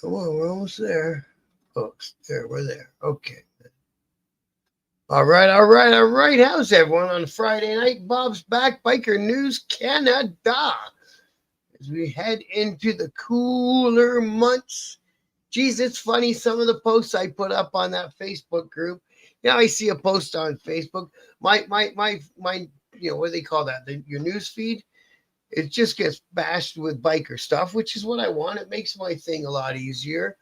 Come on, we're almost there. Folks, there, we're there. Okay. All right, all right, all right. How's everyone on Friday night? Bob's back, Biker News Canada. As we head into the cooler months. Geez, it's funny. Some of the posts I put up on that Facebook group. I see a post on Facebook. My. What do they call that? Your news feed. It just gets bashed with biker stuff, which is what I want. It makes my thing a lot easier.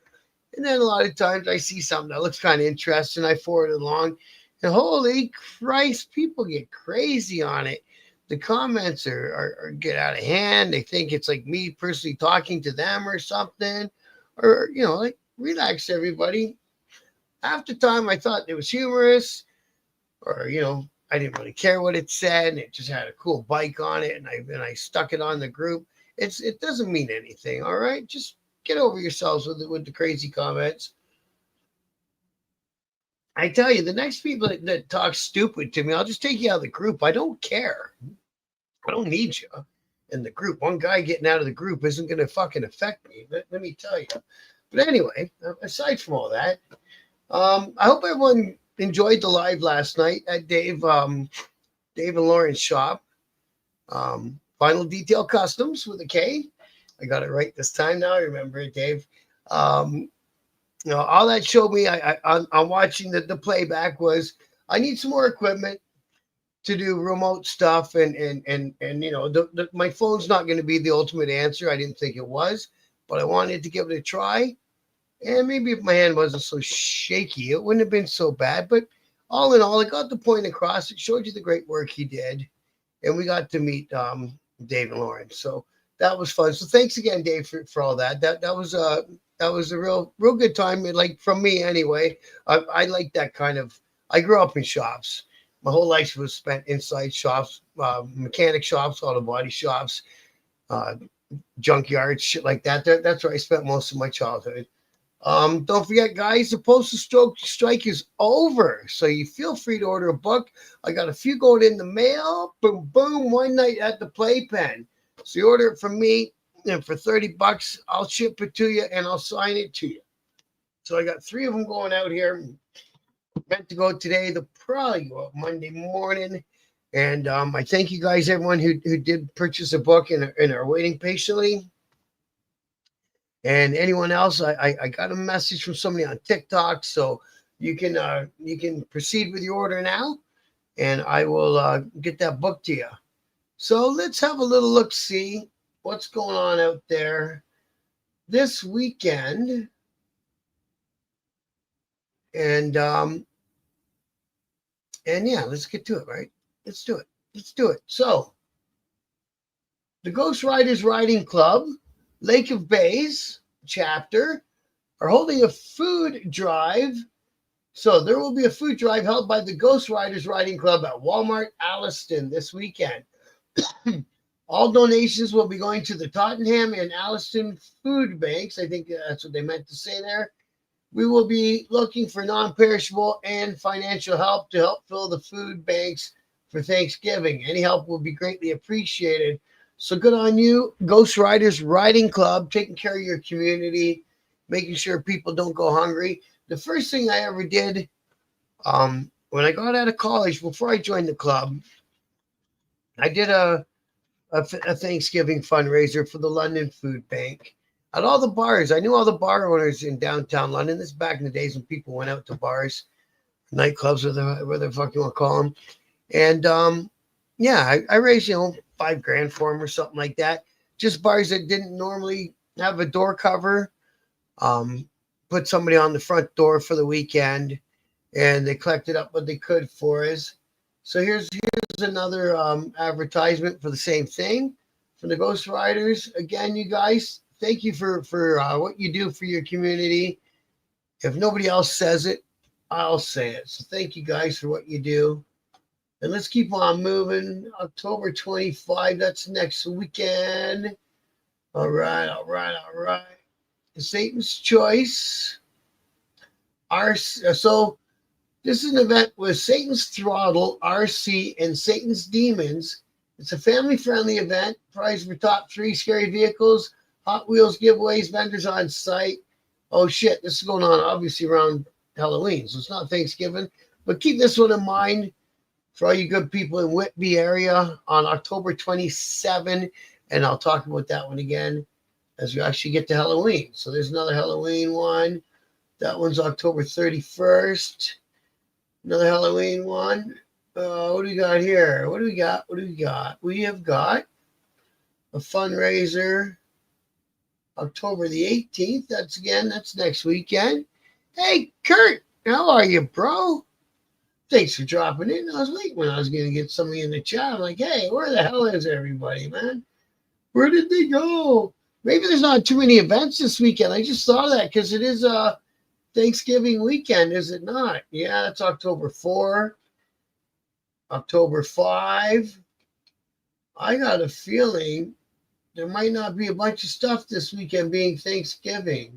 And then a lot of times I see something that looks kind of interesting. I forward it along. And holy Christ, people get crazy on it. The comments are get out of hand. They think it's like me personally talking to them or something. Or, like, relax, everybody. Half the time I thought it was humorous. Or, I didn't really care what it said. And it just had a cool bike on it. And I stuck it on the group. It doesn't mean anything, all right? Just get over yourselves with the crazy comments. I tell you, the next people that talk stupid to me, I'll just take you out of the group. I don't care. I don't need you in the group. One guy getting out of the group isn't going to fucking affect me. Let me tell you. But anyway, aside from all that, I hope everyone enjoyed the live last night at Dave and Lauren's shop. Final Detail Customs with a K. I got it right this time now. I remember it, Dave. All that showed me I'm watching the playback was I need some more equipment to do remote stuff and my phone's not going to be the ultimate answer. I didn't think it was, but I wanted to give it a try. And maybe if my hand wasn't so shaky, it wouldn't have been so bad. But all in all, it got the point across. It showed you the great work he did. And we got to meet Dave and Lauren. So that was fun. So thanks again, Dave, for all that. That was a real good time. Like from me anyway. I like that kind of. I grew up in shops. My whole life was spent inside shops, mechanic shops, auto body shops, junkyards, shit like that. That's where I spent most of my childhood. Don't forget, guys, the postal strike is over. So you feel free to order a book. I got a few going in the mail. Boom, boom, one night at the playpen. So you order it from me, and for $30, I'll ship it to you and I'll sign it to you. So I got 3 of them going out here. Meant to go today. They'll probably go out Monday morning. And I thank you guys, everyone who did purchase a book and are waiting patiently. And anyone else, I got a message from somebody on TikTok, so you can proceed with your order now, and I will get that book to you. So let's have a little look, see what's going on out there this weekend, and yeah, let's get to it. Right, let's do it. So the Ghost Riders Riding Club, Lake of Bays chapter, are holding a food drive. So there will be a food drive held by the Ghost Riders Riding Club at Walmart Alliston this weekend. All donations will be going to the Tottenham and Alliston food banks. I think that's what they meant to say there. We will be looking for non-perishable and financial help to help fill the food banks for Thanksgiving. Any help will be greatly appreciated. So good on you, Ghost Riders Riding Club, taking care of your community, making sure people don't go hungry. The first thing I ever did when I got out of college, before I joined the club, I did a Thanksgiving fundraiser for the London Food Bank. At all the bars, I knew all the bar owners in downtown London. This is back in the days when people went out to bars, nightclubs, whatever the fuck you want to call them. And yeah, I raised, $5,000 for them or something like that. Just bars that didn't normally have a door cover. Put somebody on the front door for the weekend, and they collected up what they could for us. So here's another advertisement for the same thing from the Ghost Riders. Again, you guys, thank you for what you do for your community. If nobody else says it, I'll say it. So thank you guys for what you do. And let's keep on moving. October 25, that's next weekend. All right. Satan's Choice. So this is an event with Satan's Throttle, RC, and Satan's Demons. It's a family-friendly event. Prize for top 3 scary vehicles, Hot Wheels giveaways, vendors on site. Oh shit, this is going on obviously around Halloween, so it's not Thanksgiving. But keep this one in mind for all you good people in Whitby area on October 27, and I'll talk about that one again as we actually get to Halloween. So there's another Halloween one. That one's October 31st. Another Halloween one. What do we got here? What do we got? What do we got? We have got a fundraiser October the 18th. That's next weekend. Hey, Kurt, how are you, bro? Thanks for dropping in. I was waiting when I was going to get somebody in the chat. I'm like, hey, where the hell is everybody, man? Where did they go? Maybe there's not too many events this weekend. I just saw that because it is Thanksgiving weekend, is it not? Yeah, it's October 4, October 5. I got a feeling there might not be a bunch of stuff this weekend being Thanksgiving.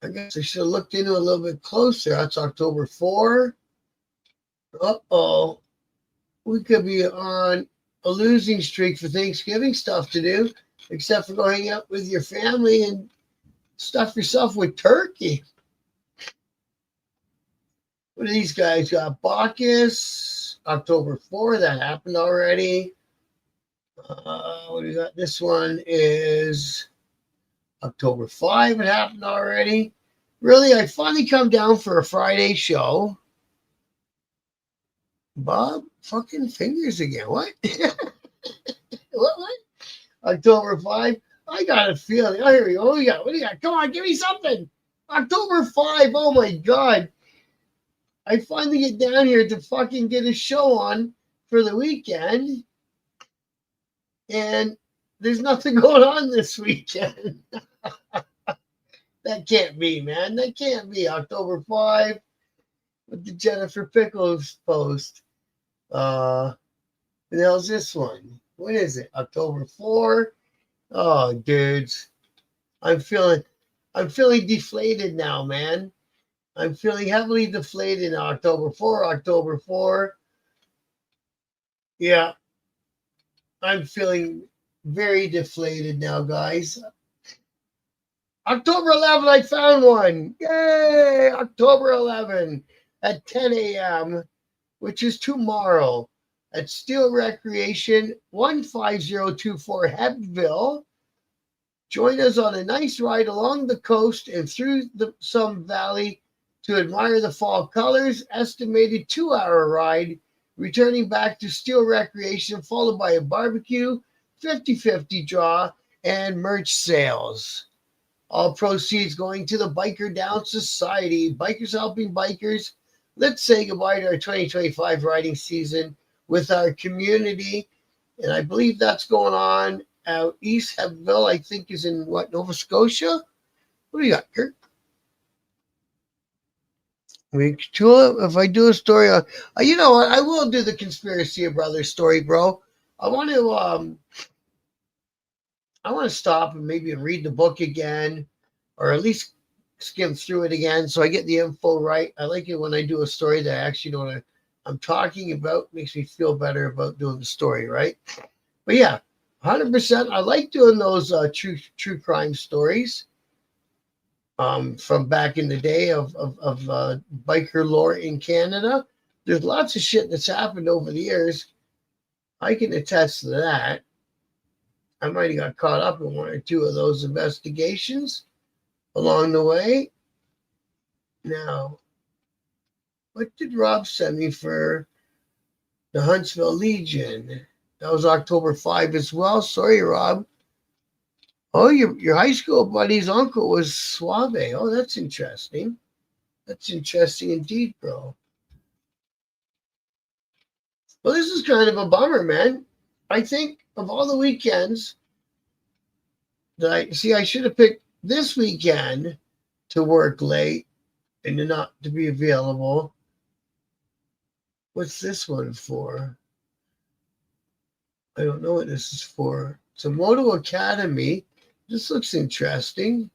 I guess I should have looked into it a little bit closer. That's October 4. Uh-oh. We could be on a losing streak for Thanksgiving stuff to do, except for going out with your family and stuff yourself with turkey. What do these guys got? Bacchus, October 4. That happened already. What do we got? This one is October 5. It happened already. Really, I finally come down for a Friday show. Bob fucking fingers again. What? What? October 5. I got a feeling. Oh, here we go. What do you got? What do you got? Come on, give me something. October 5. Oh my God. I finally get down here to fucking get a show on for the weekend. And there's nothing going on this weekend. That can't be, man. That can't be. October 5 with the Jennifer Pickles post. What the hell's this one? What is it? October 4? Oh, dudes. I'm feeling deflated now, man. I'm feeling heavily deflated on October 4. October 4. Yeah. I'm feeling very deflated now, guys. October 11, I found one. Yay! October 11 at 10 a.m., which is tomorrow at Steel Recreation, 15024 Hebville. Join us on a nice ride along the coast and through some valley to admire the fall colors. Estimated 2-hour ride, returning back to Steel Recreation, followed by a barbecue, 50-50 draw, and merch sales. All proceeds going to the Biker Down Society. Bikers helping bikers. Let's say goodbye to our 2025 riding season with our community. And I believe that's going on out East Hebville, I think is in Nova Scotia? What do you got, Kurt? If I do a story, you know what? I will do the Conspiracy of Brothers story, bro. I want to stop and maybe read the book again, or at least skim through it again so I get the info right. I like it when I do a story that I actually know what I'm talking about. Makes me feel better about doing the story, right? But yeah, 100%. I like doing those true crime stories. From back in the day of biker lore in Canada. There's lots of shit that's happened over the years. I can attest to that. I might have got caught up in one or two of those investigations along the way. Now, what did Rob send me for the Huntsville Legion? That was October 5 as well. Sorry, Rob. Oh, your high school buddy's uncle was Suave. Oh, that's interesting. That's interesting indeed, bro. Well, this is kind of a bummer, man. I think of all the weekends that I should have picked this weekend to work late and not to be available. What's this one for? I don't know what this is for. It's a Moto Academy. This looks interesting.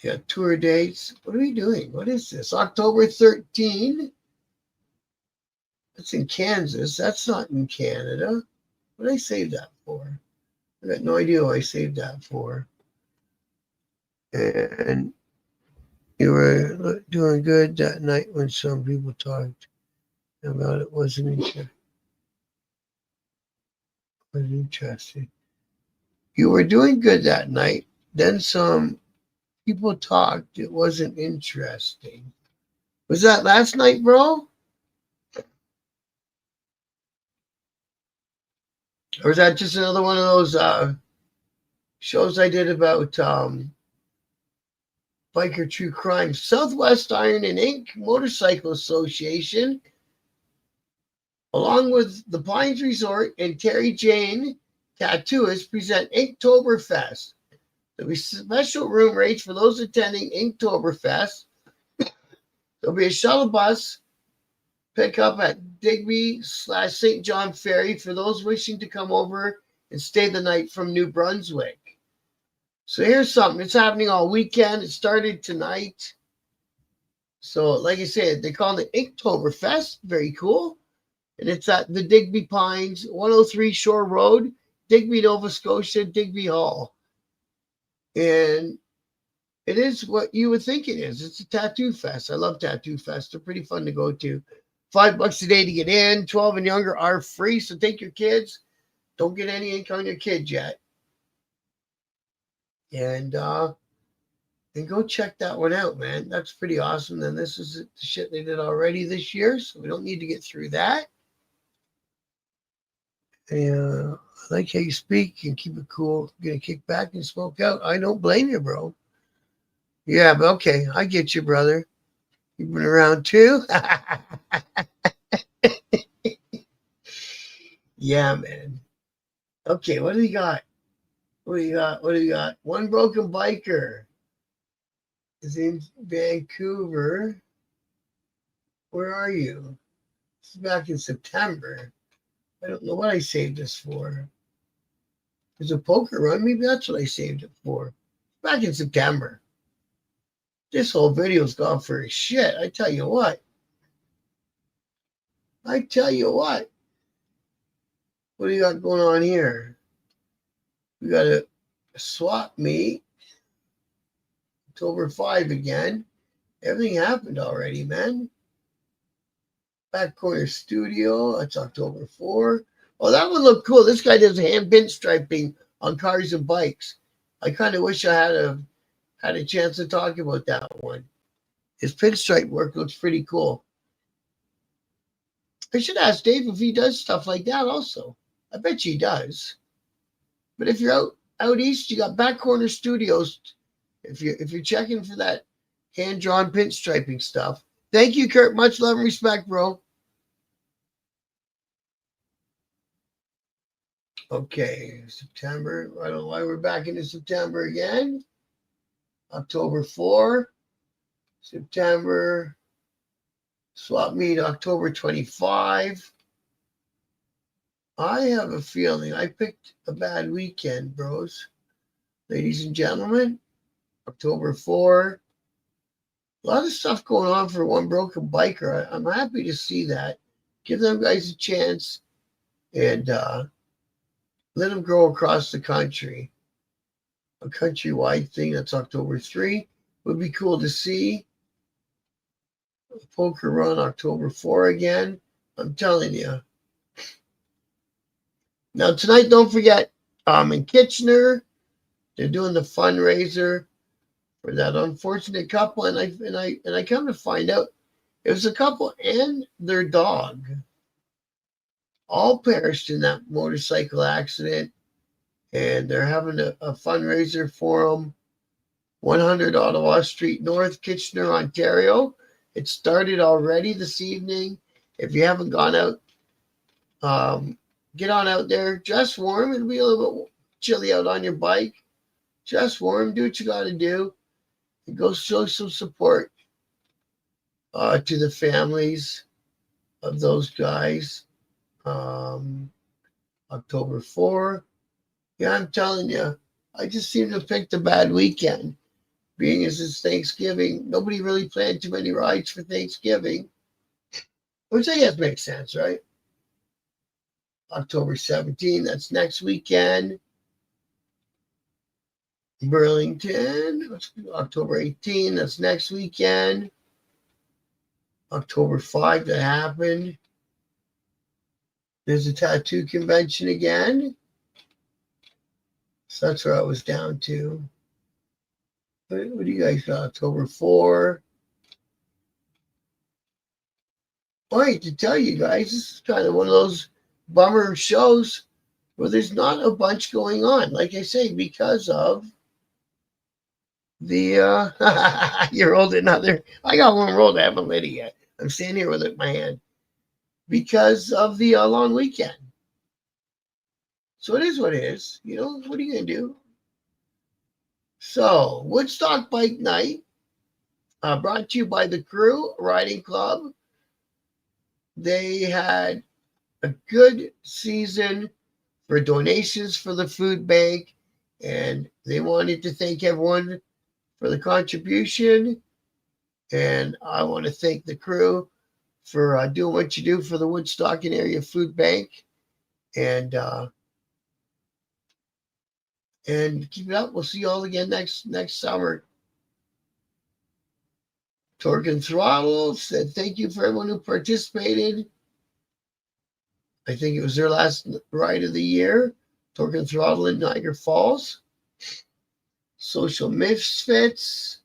You got tour dates. What are we doing? What is this? October 13. That's in Kansas. That's not in Canada. What did I save that for? I got no idea what I saved that for. And you were doing good that night when some people talked about it. Was interesting. You were doing good that night. Then some people talked. It wasn't interesting. Was that last night, bro? Or is that just another one of those shows I did about biker true crime? Southwest Iron and Ink Motorcycle Association, along with the Pines Resort and Terry Jane Tattooist, present Inktoberfest. There'll be special room rates for those attending Inktoberfest. There'll be a shuttle bus pickup at Digby/St. John Ferry for those wishing to come over and stay the night from New Brunswick. So here's something. It's happening all weekend. It started tonight. So, like I said, they call it Inktoberfest. Very cool. And it's at the Digby Pines, 103 Shore Road, Digby, Nova Scotia, Digby Hall. And it is what you would think it is. It's a tattoo fest. I love tattoo fest. They're pretty fun to go to. $5 a day to get in. 12 and younger are free. So take your kids. Don't get any ink on your kids yet. And go check that one out, man. That's pretty awesome. Then this is the shit they did already this year, so we don't need to get through that. And I like how you speak and keep it cool. Gonna kick back and smoke out. I don't blame you, bro. Yeah, but okay, I get you, brother. You've been around too. Yeah, man. Okay, what do you got? What do you got? What do you got? One broken biker is in Vancouver. Where are you? This is back in September. I don't know what I saved this for. There's a poker run. Maybe that's what I saved it for. Back in September. This whole video's gone for shit. I tell you what. I tell you what. What do you got going on here? We got a swap meet. October 5 again. Everything happened already, man. Back corner studio. That's October 4. Oh, that one looked cool. This guy does hand pinstriping on cars and bikes. I kind of wish I had a chance to talk about that one. His pinstripe work looks pretty cool. I should ask Dave if he does stuff like that also. I bet he does. But if you're out east, you got back corner studios. If you're checking for that hand drawn pinstriping stuff. Thank you, Kurt. Much love and respect, bro. Okay, September. I don't know why we're back into September again. October 4, September, swap meet October 25. I have a feeling I picked a bad weekend, bros. Ladies and gentlemen, October 4. A lot of stuff going on for one broken biker. I'm happy to see that. Give them guys a chance and let them grow across the country. A countrywide thing. That's October 3. Would be cool to see. Poker run October 4 again. I'm telling you. Now tonight, don't forget, in Kitchener, they're doing the fundraiser for that unfortunate couple, and I come to find out it was a couple and their dog all perished in that motorcycle accident, and they're having a fundraiser for them. 100 Ottawa Street North, Kitchener, Ontario. It started already this evening. If you haven't gone out, get on out there. Dress warm. It'll be a little bit chilly out on your bike. Dress warm. Do what you got to do. And go show some support to the families of those guys. October 4. Yeah, I'm telling you, I just seem to have picked a bad weekend. Being as it's Thanksgiving, nobody really planned too many rides for Thanksgiving, which I guess makes sense, right? October 17, that's next weekend. Burlington, October 18, that's next weekend. October 5, that happened. There's a tattoo convention again. So that's where I was down to. What do you guys got? October 4. All right, to tell you guys, this is kind of one of those bummer shows where there's not a bunch going on. Like I say, because of the you rolled another. I got one rolled. I haven't lit it yet. I'm standing here with it in my hand because of the long weekend. So it is what it is. You know, what are you gonna do? So Woodstock Bike Night, brought to you by the Crew Riding Club. They had a good season for donations for the food bank, and they wanted to thank everyone for the contribution. And I want to thank the crew for doing what you do for the Woodstock and Area Food Bank. And keep it up. We'll see you all again next summer. Torque and Throttle said thank you for everyone who participated. I think it was their last ride of the year. Torque and Throttle in Niagara Falls. Social Misfits.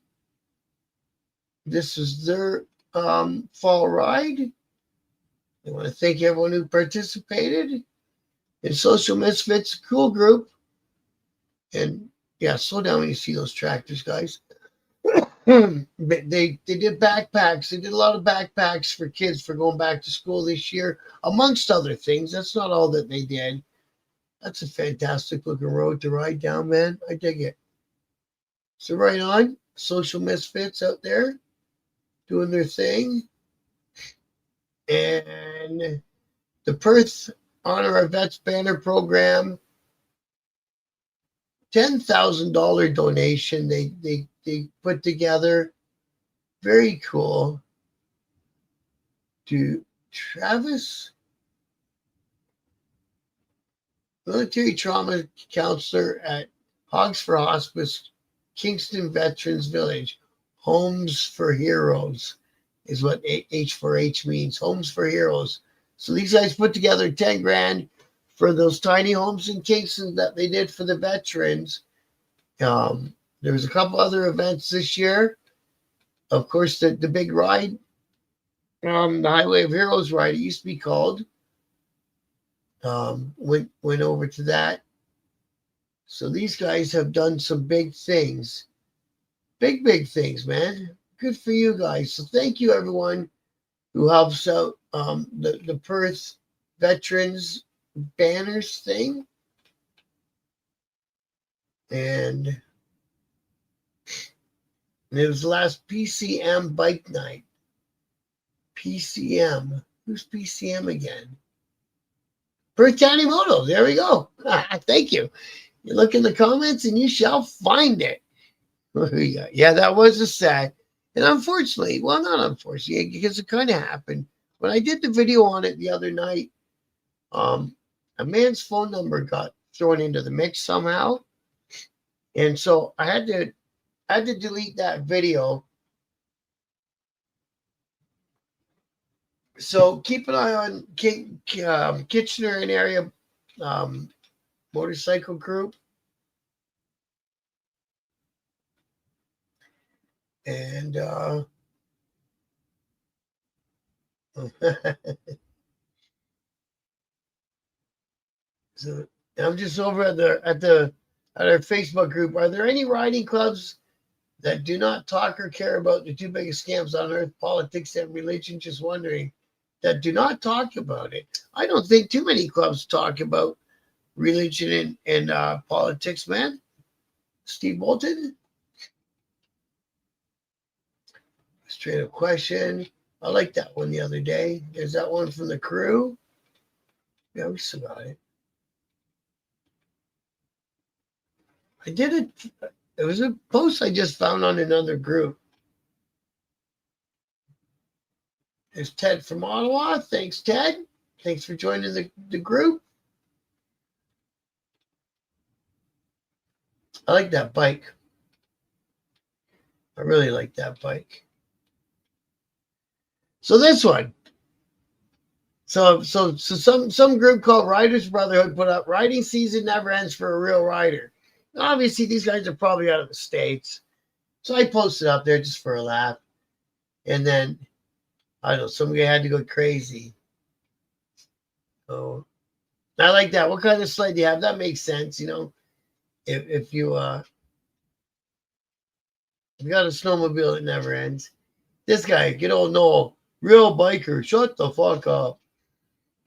This is their fall ride. I want to thank everyone who participated. And Social Misfits, cool group. And yeah, slow down when you see those tractors, guys. They did backpacks. They did a lot of backpacks for kids for going back to school this year, amongst other things. That's not all that they did. That's a fantastic looking road to ride down, man. I dig it. So right on, Social Misfits out there doing their thing. And the Perth Honor Our Vets Banner Program, $10,000 donation they put together. Very cool. To Travis, military trauma counselor at Hogs for Hospice, Kingston Veterans Village. Homes for Heroes is what H4H means. Homes for Heroes. So these guys put together 10 grand for those tiny homes in Kingston that they did for the veterans. There was a couple other events this year. Of course, the big ride, the Highway of Heroes ride, it used to be called. Went over to that. So these guys have done some big things. Big things, man. Good for you guys. So thank you, everyone who helps out the Perth Veterans Banners thing. And it was the last PCM bike night. PCM. Who's PCM again? Perth County Moto. There we go. Thank you. You look in the comments and you shall find it. Yeah, that was a sad. And unfortunately, well, not unfortunately, because it kind of happened. When I did the video on it the other night, a man's phone number got thrown into the mix somehow. And so I had to delete that video. So keep an eye on Kitchener and area motorcycle group. And so I'm just over at our Facebook group. Are there any riding clubs that do not talk or care about the two biggest scams on earth, politics and religion? Just wondering. That do not talk about it. I don't think too many clubs talk about religion and politics, man. Steve Bolton? Straight up question. I liked that one the other day. There's that one from the crew. Yeah, we still got it. I did it. It was a post I just found on another group. There's Ted from Ottawa. Thanks, Ted. Thanks for joining the group. I like that bike. I really like that bike. So this one. So some group called Riders Brotherhood put up riding season never ends for a real rider. Obviously, these guys are probably out of the States. So I posted up there just for a laugh. And then I don't know, somebody had to go crazy. So I like that. What kind of sled do you have? That makes sense, you know. If you got a snowmobile that never ends. This guy, get old Noel, real biker, shut the fuck up.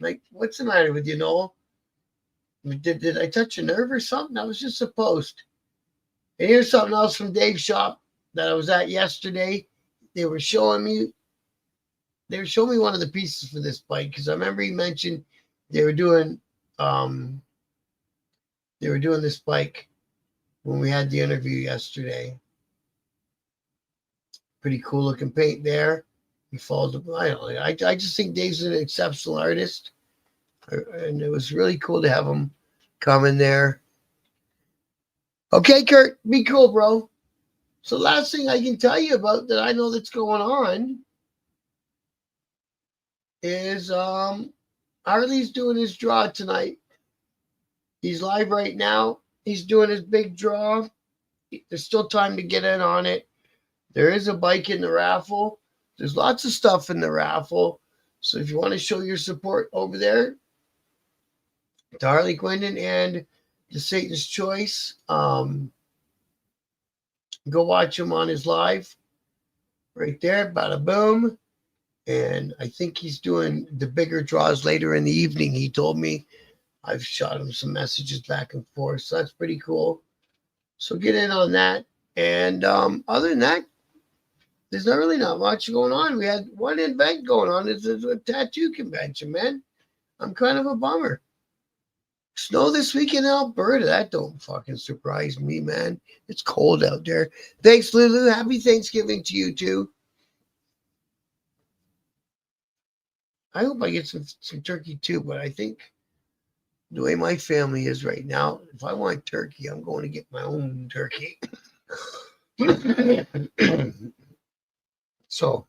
Like, what's the matter with you, Noel? Did I touch a nerve or something? That was just a post. And here's something else from Dave's shop that I was at yesterday. They were showing me one of the pieces for this bike because I remember he mentioned they were doing this bike when we had the interview yesterday. Pretty cool looking paint there. He followed the. I don't know. I just think Dave's an exceptional artist, and it was really cool to have him come in there. Okay, Kurt, be cool, bro. So last thing I can tell you about that I know that's going on is Harley's doing his draw tonight. He's live right now. He's doing his big draw. There's still time to get in on it. There is a bike in the raffle. There's lots of stuff in the raffle. So if you want to show your support over there to Harley Quinton and to Satan's Choice, go watch him on his live right there. Bada boom. And I think he's doing the bigger draws later in the evening. He told me. I've shot him some messages back and forth. So that's pretty cool. So get in on that. And other than that, there's not much going on. We had one event going on. It's a tattoo convention, man. I'm kind of a bummer. Snow this week in Alberta. That don't fucking surprise me, man. It's cold out there. Thanks, Lulu. Happy Thanksgiving to you, too. I hope I get some turkey, too, but I think the way my family is right now, if I want turkey, I'm going to get my own turkey. So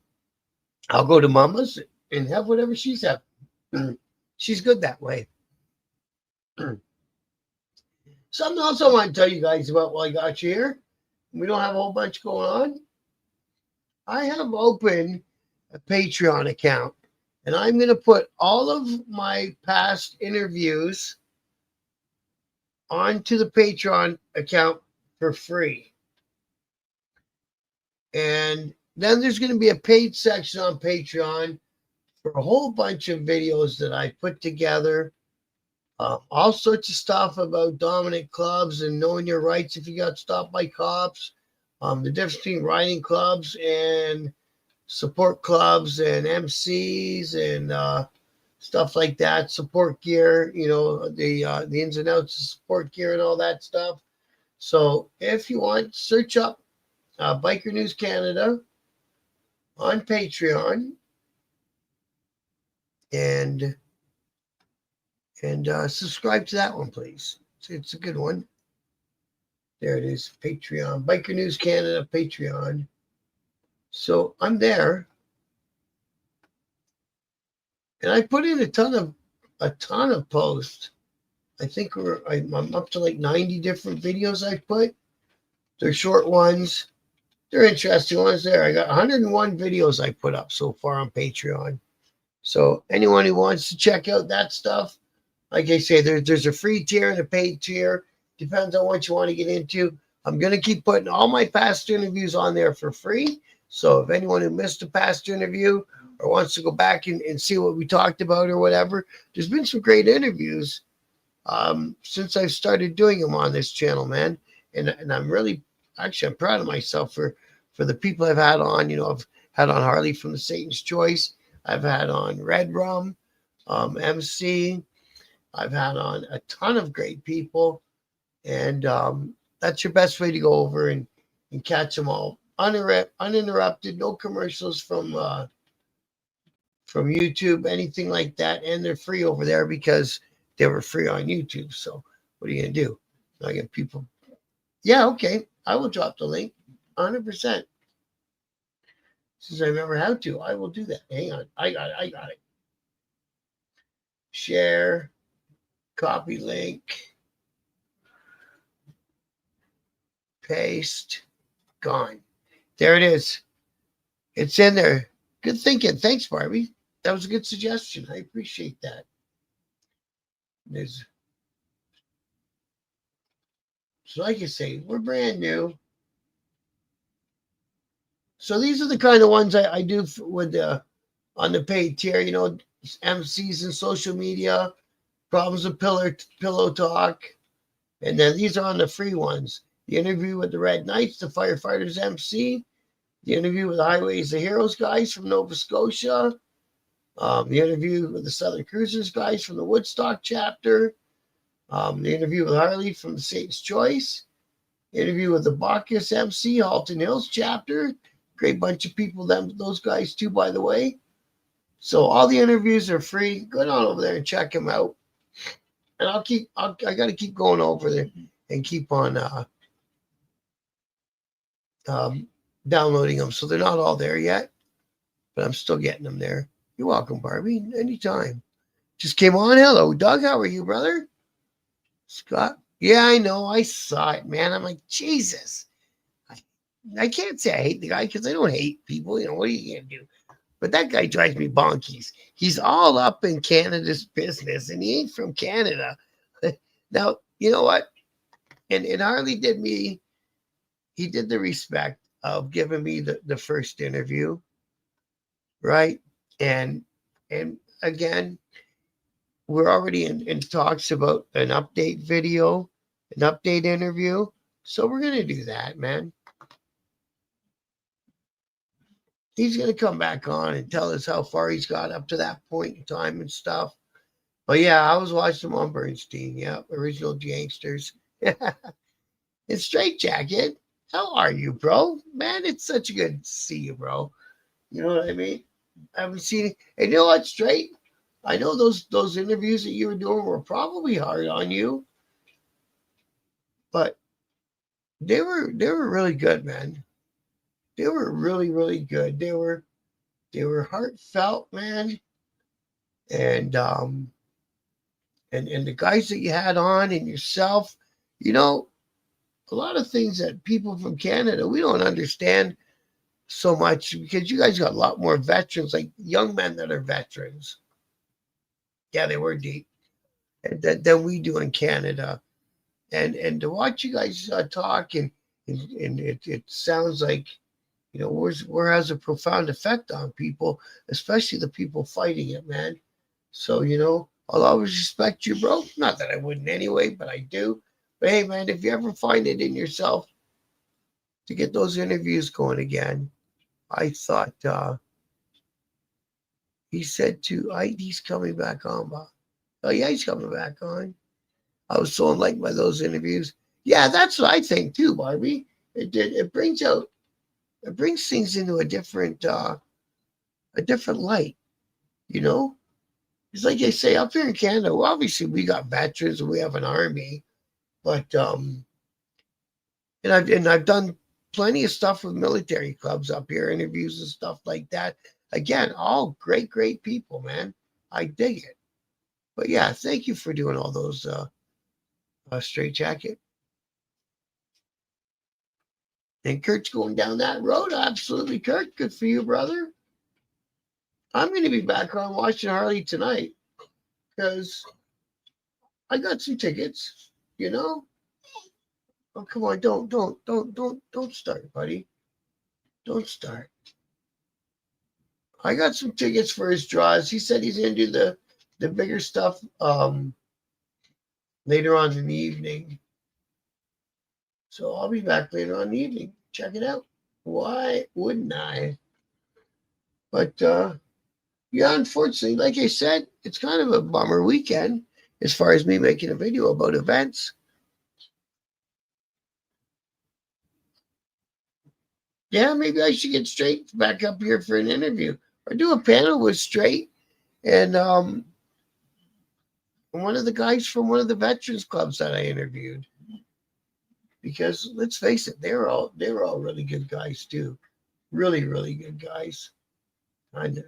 I'll go to Mama's and have whatever she's having. She's good that way. Something else I want to tell you guys about while I got you here. We don't have a whole bunch going on. I have opened a Patreon account, and I'm going to put all of my past interviews onto the Patreon account for free. And then there's going to be a paid section on Patreon for a whole bunch of videos that I put together. All sorts of stuff about dominant clubs and knowing your rights if you got stopped by cops. The difference between riding clubs and support clubs and MCs and stuff like that. Support gear, you know, the ins and outs of support gear and all that stuff. So if you want, search up Biker News Canada on Patreon and subscribe to that one, please. It's a good one. There it is, Patreon, Biker News Canada Patreon. So I'm there, and I put in a ton of posts. I think I'm up to like 90 different videos I put. They're short ones. They're interesting ones there. I got 101 videos I put up so far on Patreon. So anyone who wants to check out that stuff, like I say, there's a free tier and a paid tier. Depends on what you want to get into. I'm going to keep putting all my past interviews on there for free. So if anyone who missed a past interview or wants to go back and see what we talked about or whatever, there's been some great interviews since I've started doing them on this channel, man. And I'm really, actually, I'm proud of myself for the people I've had on. You know, I've had on Harley from the Satan's Choice. I've had on Red Rum, MC. I've had on a ton of great people. And that's your best way to go over and catch them all uninterrupted, no commercials from YouTube, anything like that. And they're free over there because they were free on YouTube. So what are you going to do? I get people Yeah, okay. I will drop the link. 100%. Since I remember how to, I will do that. Hang on. I got it. I got it. Share, copy link, paste, gone. There it is. It's in there. Good thinking. Thanks, Barbie. That was a good suggestion. I appreciate that. There's, so like you say, we're brand new. So these are the kind of ones I do with on the paid tier. MCs and social media, problems with pillow talk, and then these are on the free ones. The interview with the Red Knights, the firefighters MC, the interview with the Highways of Heroes guys from Nova Scotia, the interview with the Southern Cruisers guys from the Woodstock chapter, the interview with Harley from the Satan's Choice, interview with the Bacchus MC, Halton Hills chapter. Great bunch of people, those guys too, by the way. So all the interviews are free. Go on over there and check them out. And I got to keep going over there and keep on downloading them. So they're not all there yet, but I'm still getting them there. You're welcome, Barbie. Anytime. Just came on. Hello, Doug. How are you, brother? Scott. Yeah, I know. I saw it, man. I'm like, Jesus. I can't say I hate the guy because I don't hate people. What are you going to do? But that guy drives me bonkies. He's all up in Canada's business, and he ain't from Canada. Now, you know what? And Harley did me, he did the respect of giving me the first interview, right? And again, we're already in talks about an update video, an update interview. So we're going to do that, man. He's going to come back on and tell us how far he's got up to that point in time and stuff. But yeah, I was watching him on Bernstein. Yeah, original gangsters. And Straight Jacket, how are you, bro? Man, it's such a good to see you, bro. You know what I mean? I haven't seen it. And you know what, Straight? I know those interviews that you were doing were probably hard on you, but they were really good, man. They were really, really good. They were heartfelt, man. And and the guys that you had on and yourself, you know, a lot of things that people from Canada we don't understand so much because you guys got a lot more veterans, like young men that are veterans. Yeah, they were deep, and than we do in Canada. And to watch you guys talk and it sounds like war has a profound effect on people, especially the people fighting it, man. So I'll always respect you, bro. Not that I wouldn't anyway, but I do. But hey, man, if you ever find it in yourself to get those interviews going again, I thought he said he's coming back on, Bob. Oh yeah, he's coming back on. I was so enlightened by those interviews. Yeah, that's what I think too, Barbie. It brings things into a different light, you know? It's like they say up here in Canada, well, obviously we got veterans and we have an army, but and I've done plenty of stuff with military clubs up here, interviews and stuff like that. Again, all great people, man. I dig it. But yeah, thank you for doing all those Straight Jacket. And Kurt's going down that road. Absolutely, Kurt. Good for you, brother. I'm going to be back on watching Harley tonight because I got some tickets. Oh, come on! Don't start, buddy. Don't start. I got some tickets for his draws. He said he's going to do the bigger stuff later on in the evening. So I'll be back later on in the evening. Check it out. Why wouldn't I? But yeah, unfortunately, like I said, it's kind of a bummer weekend as far as me making a video about events. Yeah, maybe I should get Straight back up here for an interview or do a panel with Straight and one of the guys from one of the veterans clubs that I interviewed. because let's face it, they were all really good guys too, really really good guys. And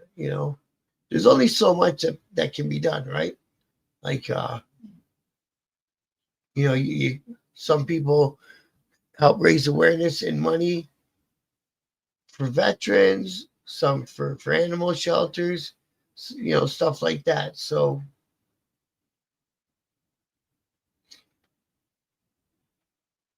there's only so much that can be done, right? Like some people help raise awareness and money for veterans, some for animal shelters, stuff like that. So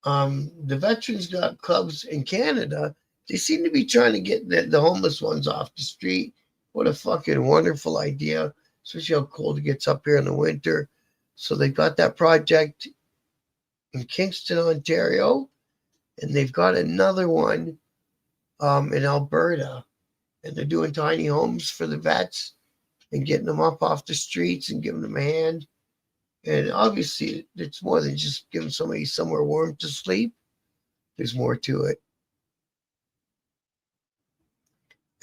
the veterans got clubs in Canada. They seem to be trying to get the homeless ones off the street. What a fucking wonderful idea, especially how cold it gets up here in the winter. So they've got that project in Kingston, Ontario, and they've got another one in Alberta. And they're doing tiny homes for the vets and getting them up off the streets and giving them a hand. And obviously, it's more than just giving somebody somewhere warm to sleep. There's more to it.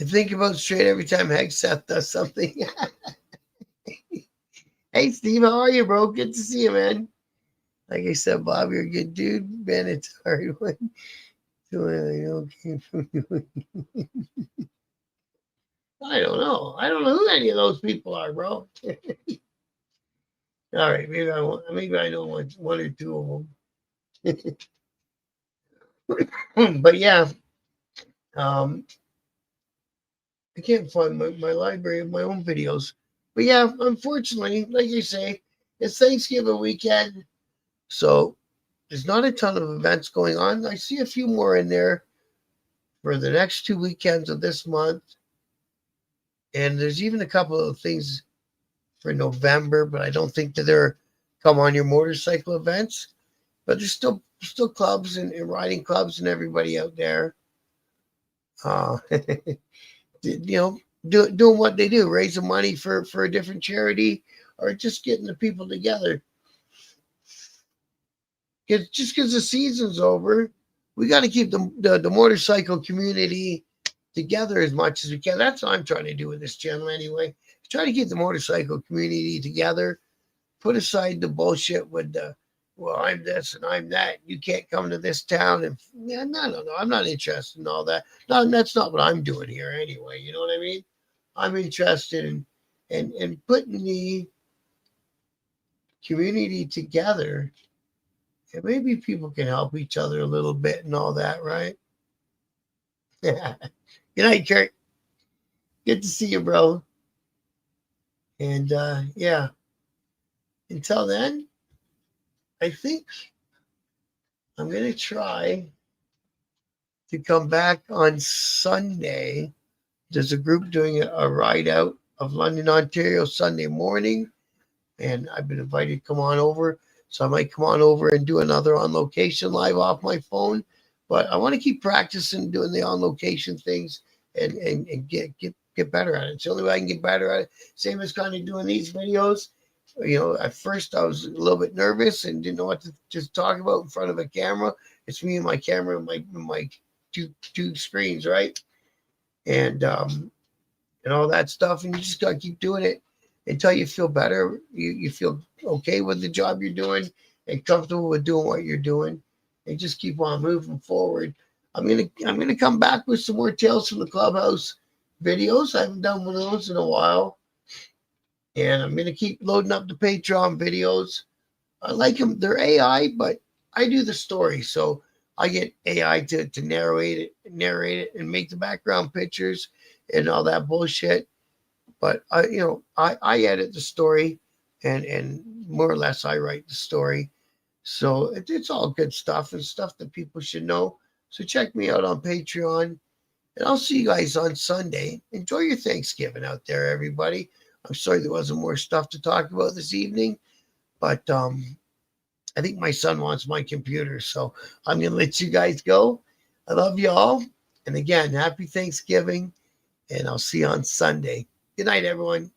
I think about straight every time Sept does something. Hey, Steve, how are you, bro? Good to see you, man. Like I said, Bob, you're a good dude. Man, it's hard when okay from you. I don't know. I don't know who any of those people are, bro. All right, maybe I know one or two of them. But yeah, um, I can't find my library of my own videos. But yeah, unfortunately, like you say, it's Thanksgiving weekend, so there's not a ton of events going on. I see a few more in there for the next 2 weekends of this month, and there's even a couple of things for November, but I don't think that they're come on your motorcycle events. But there's still clubs and riding clubs and everybody out there. You know, doing what they do, raising money for a different charity or just getting the people together. Just because the season's over, we got to keep the motorcycle community together as much as we can. That's what I'm trying to do with this channel anyway. Try to keep the motorcycle community together. Put aside the bullshit with the, well, I'm this and I'm that. You can't come to this town. And yeah, no. I'm not interested in all that. No, that's not what I'm doing here anyway. You know what I mean? I'm interested in putting the community together, and maybe people can help each other a little bit and all that, right? Good night, Kurt. Good to see you, bro. And yeah, until then, I think I'm gonna try to come back on Sunday. There's a group doing a ride out of London, Ontario Sunday morning, and I've been invited to come on over. So I might come on over and do another on location live off my phone. But I want to keep practicing doing the on location things and get better at it. It's the only way I can get better at it. Same as kind of doing these videos. At first I was a little bit nervous and didn't know what to just talk about in front of a camera. It's me and my camera and my two screens, right? And all that stuff. And you just gotta keep doing it until you feel better. You feel okay with the job you're doing and comfortable with doing what you're doing, and just keep on moving forward. I'm gonna come back with some more tales from the clubhouse videos. I haven't done one of those in a while, and I'm gonna keep loading up the Patreon videos. I like them. They're AI, but I do the story, so I get AI to narrate it, and make the background pictures and all that bullshit. But I edit the story, and more or less I write the story. So it's all good stuff and stuff that people should know. So check me out on Patreon, and I'll see you guys on Sunday. Enjoy your Thanksgiving out there, everybody. I'm sorry there wasn't more stuff to talk about this evening, but I think my son wants my computer, so I'm gonna let you guys go. I love you all, and again, happy Thanksgiving, and I'll see you on Sunday. Good night, everyone.